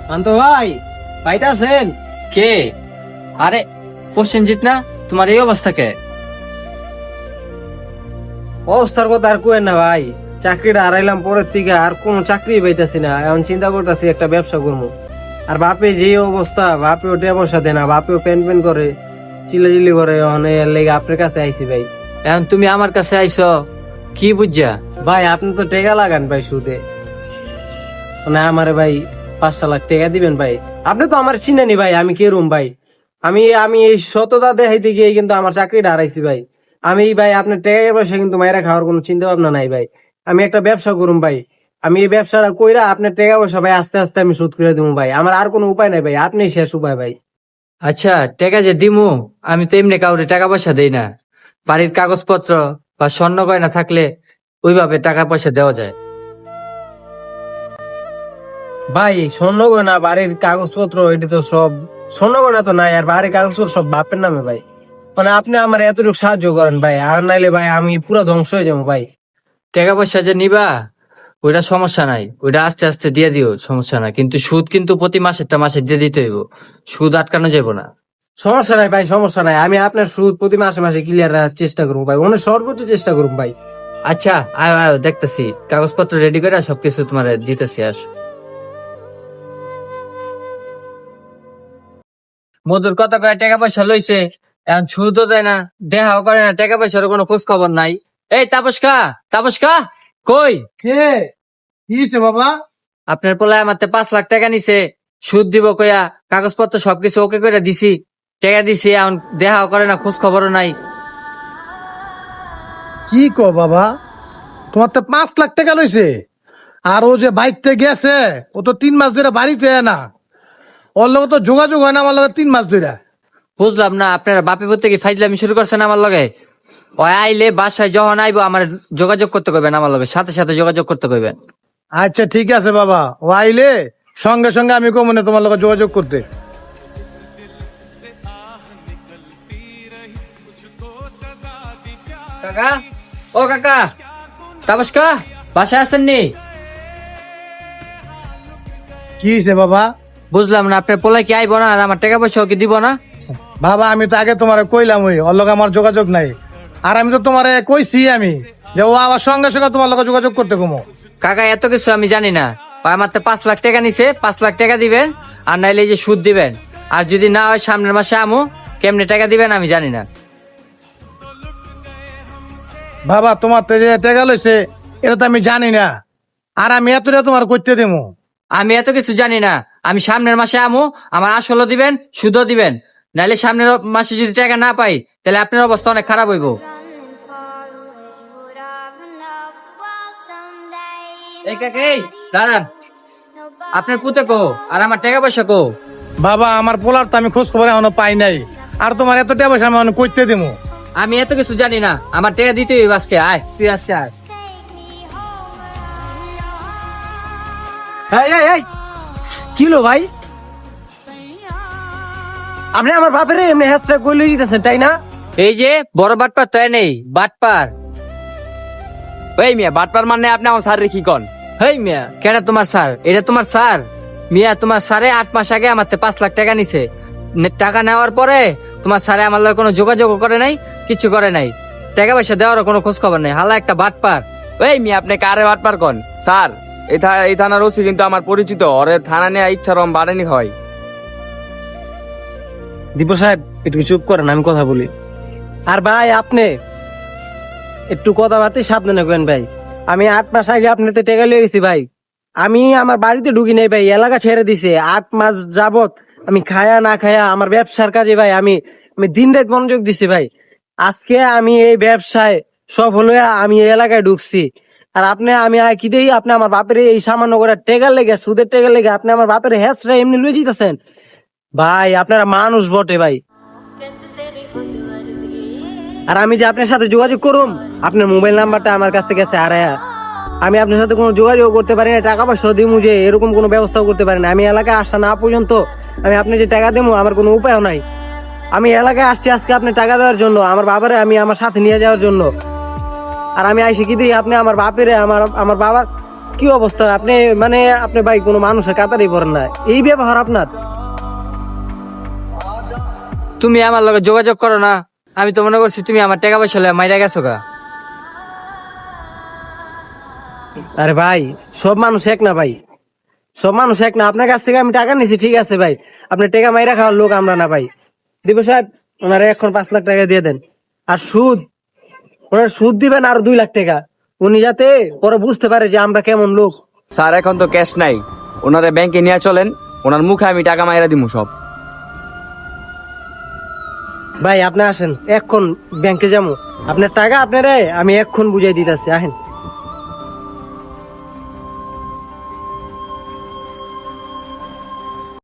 শান্ত ভাই, পাইতাছেন? কে? আরে প্রসেনজিৎ না? তোমার এই অবস্থা কে? অবস্থার কথা আর কোয়েন না ভাই, চাকরিটা হারাইলাম পরের থেকে, আর কোন চাকরি পাইতাছি না। এখন চিন্তা করতেছি একটা ব্যবসা করবো। আর বাপে যে অবস্থা, বাপেও টাকা পয়সা দেয় না, বাপেও প্যান প্যান করে, চিল্লাচিল্লি করে। এর লেগে আপনার কাছে আইছি ভাই। এখন তুমি আমার কাছে আইছো কি বুঝছা? ভাই আপনি তো টাকা লাগান ভাই সুদে, মানে আমারে ভাই 5 লাখ টাকা দিবেন ভাই। আপনি তো আমার চিনেনি ভাই, আমি কেরম ভাই। আমি আমি এই সততা দেখাইতে গিয়ে কিন্তু আমার চাকরিটা হারাইছি ভাই। আমি ভাই আপনার টাকা পয়সা কিন্তু মাইরা খাওয়ার কোনো চিন্তা ভাবনা নাই ভাই। আমি একটা ব্যবসা করুম ভাই। আমি এই ব্যবসাটা কইরা আপনার টাকা পয়সা ভাই আস্তে আস্তে আমি শোধ করে দেবো ভাই। আমার আর কোনো উপায় নাই ভাই, আপনি শেষ উপায় ভাই। আচ্ছা টাকা যে দিমু, আমি তো এমনি কাউরে টাকা পয়সা দেই না। বাড়ির কাগজপত্র বা স্বর্ণ গয়না থাকলে ওইভাবে টাকা পয়সা দেওয়া যায়। ভাই স্বর্ণ গয়না বাড়ির কাগজপত্র এটা তো সব, স্বর্ণ গয়না তো নাই, আর বাড়ির কাগজপত্র সব বাপের নামে ভাই। মানে আপনি আমার এতটুকু সাহায্য করেন ভাই, আর নাইলে ভাই আমি পুরো ধ্বংস হয়ে যাবো ভাই। টাকা পয়সা যে নিবা ওইটা সমস্যা নাই, ওইটা আস্তে আস্তে দিয়ে দিও, সমস্যা নাই। কিন্তু সুদ কিন্তু প্রতি মাসেরটা মাসে দিয়ে দিতে হইব, সুদ আটকানো যাবো না। সমস্যা নাই ভাই, সমস্যা নাই। আমি আপনার সুদ প্রতি মাসে মাসে ক্লিয়ার রাখার চেষ্টা করবো ভাই, অনেক সর্বোচ্চ চেষ্টা করবো ভাই। আচ্ছা আয় আয় দেখতেছি, কাগজপত্র রেডি করে সবকিছু তোমার দিতেছি। আস মধুর কত করে টাকা পয়সা লইছে, এখন সুদও দেয় না, দেখাও করে না, টাকা পয়সার কোনো খোঁজ খবর নাই। এই তাপসকা, তাপসকা কই? কে কিছে বাবা? আপনার পোলায় আমার 5 লাখ টাকা নিছে, সুদ দিব কইয়া কাগজপত্র সবকিছু ওকে করে দিছি, টাকা দিছি, এখন দেখাও করে না, খোঁজ খবরও নাই। কি কো বাবা, তোমার তো 5 লাখ টাকা লইছে, আর ও যে বাইকতে গেছে ও তো 3 মাস ধরে বাড়িতে না, ওর লগে তো যোগাযোগ হয় না আমার লগে 3 মাস ধরে। বুঝলাম না, আপনারা বাপে পড়তে কি ফাইজলামি শুরু করছেন আমার লগে? ও আইলে বাসায় যখন আইবো আমার যোগাযোগ করতে কইবেন, আমার লগে সাথে সাথে যোগাযোগ করতে কইবেন। আচ্ছা ঠিক আছে বাবা, ও আইলে সঙ্গে সঙ্গে আমি কমনে তোমার লগে যোগাযোগ করতে। কাকা, ও কাকা, তাপসকা বাসায় আছেন নি? কি হয়েছে বাবা? বুঝলাম না, আপনার পোলাই কি আইবো না, আর আমার টাকা পয়সাও কি দিব না? বাবা আমি তো আগে তোমারে কইলাম ওই ওর লগে আমার যোগাযোগ নাই, আর আমি তো তোমারে কইছি আমি যে ও আবার সঙ্গে সঙ্গে তোমার লগে যোগাযোগ করতে কমো। কাকা এত কিছু আমি জানি না, ও আমার তো 5 লাখ টাকা নিছে, 5 লাখ টাকা দিবেন, আর নাইলে এই যে সুদ দিবেন। আর যদি না হয় সামনের মাসে আমু, কেমনে টাকা দিবেন আমি জানি না। বাবা তোমার তো যে টাকা লইছে এটা তো আমি জানি না, আর আমি এতটা তোমার করতে দেবো? আমি এত কিছু জানি না, আমি সামনের মাসে আমু, আমার আসলও দিবেন সুদও দিবেন, নাইলে সামনের মাসে যদি টাকা না পাই তাহলে আপনার অবস্থা অনেক খারাপ হইব। এই কাকা, এই দাঁড়ান, আপনার পুতে কো আর আমার টাকা পয়সা কো? বাবা আমার পোলার তো আমি খোঁজ খবর এখনো পাই নাই, আর তোমার এত টাকা পয়সা আমি এখন করতে দেবো? আমি এত কিছু জানি না, আমার টাকা দিতে হইব আজকে। আয় তুই আজকে আয়। এই এই এই কি হলো ভাই? আপনি আমার বাপের এমনি হ্যাশট্যাগ কইলে দিতেছেন তাই না? এই যে বড় বাটপার তো নেই, বাটপার। ওই মিয়া বাটপার মানে আপনি আমার স্যার কি কন? হেই মিয়া, কেন তোমার স্যার? এটা তোমার স্যার? মিয়া তোমার স্যারে 8 মাস আগে আমার 5 লাখ টাকা নিছে, টাকা নেওয়ার পরে তোমার স্যারে আমার লগে কোনো যোগাযোগ করে নাই, কিছু করে নাই, টাকা পয়সা দেওয়ার কোনো খোঁজ খবর নাই। হালা একটা বাটপার। ওই মিয়া আপনি কারে বাটপার কন? স্যার এই থানার ওসি কিন্তু আমার পরিচিত, ওরে থানা নেওয়া ইচ্ছা রম বাড়ানি হয়। দীপু সাহেব একটু চুপ করেন, আমি কথা বলি। আর ভাই আপনি একটু কথাবার্তা সাবধানে করেন ভাই। আমি 8 মাস আগে আপনাতে টেকা লিয়ে গেছি ভাই। আমি আমার বাড়িতে ঢুকি নাই ভাই, এলাকা ছেড়ে দিছে। 8 মাস যাবত আমি খায়া না খায়া আমার ব্যবসার কাজে ভাই আমি আমি দিন রাত মনোযোগ দিছি ভাই। আজকে আমি এই ব্যবসায় সফল হয়ে আমি এই এলাকায় ঢুকছি। আর আপনি আমি কি দেই, আপনি আমার বাপের এই সামান্য করে টেকার লেগে, সুদের টেকার লেগে আপনি আমার বাপের হ্যাঁসরা এমনি লুয়ে দিতেছেন ভাই। আপনারা মানুষ বটে ভাই। আর আমি যে আপনার সাথে যোগাযোগ করুম, আপনার মোবাইল নাম্বারটা আমার কাছে গেছে হারায়া। আমি আপনার সাথে কোনো যোগাযোগ করতে পারি না, টাকা পয়সা দিমু যে এরকম কোনো ব্যবস্থাও করতে পারি না। আমি এলাকায় আসা না পর্যন্ত আমি আপনি যে টাকা দেবো আমার কোনো উপায়ও নাই। আমি এলাকায় আসছি আজকে আপনি টাকা দেওয়ার জন্য, আমার বাবারে আমি আমার সাথে নিয়ে যাওয়ার জন্য। আর আমি আইসি কি দিই, আপনি আমার বাপেরে আমার বাবা কি অবস্থা আপনি মানে আপনি ভাই কোনো মানুষের কাতারই পড়েন না, এই ব্যবহার আপনার। তুমি আমার লগে যোগাযোগ করো না, আমি তো মনে করছি তুমি আমার টাকা পয়সা লইয়া মাইরা গেছো গা। আরে ভাই সব মানুষ এক না ভাই, সব মানুষ এক না। আপনার কাছ থেকে আমি টাকা নিছি ঠিক আছে ভাই, আপনি টাকা মাইরা খাওয়ার লোক আমরা না ভাই। দিব সাহেব ওনারা এখন 5 লাখ টাকা দিয়ে দেন, আর সুদ ওনার সুদ দিবেন আর 2 লাখ টাকা, উনি যাতে পরে বুঝতে পারে যে আমরা কেমন লোক। স্যার এখন তো ক্যাশ নাই, ওনারে ব্যাংকে নিয়ে চলেন, ওনার মুখে আমি টাকা মাইরা দিমু সব। ভাই আপনি আসেন, এখন ব্যাংকে যাবো, আপনার টাকা আপনারে আমি এখন বুঝাই দিতেছি, আসেন।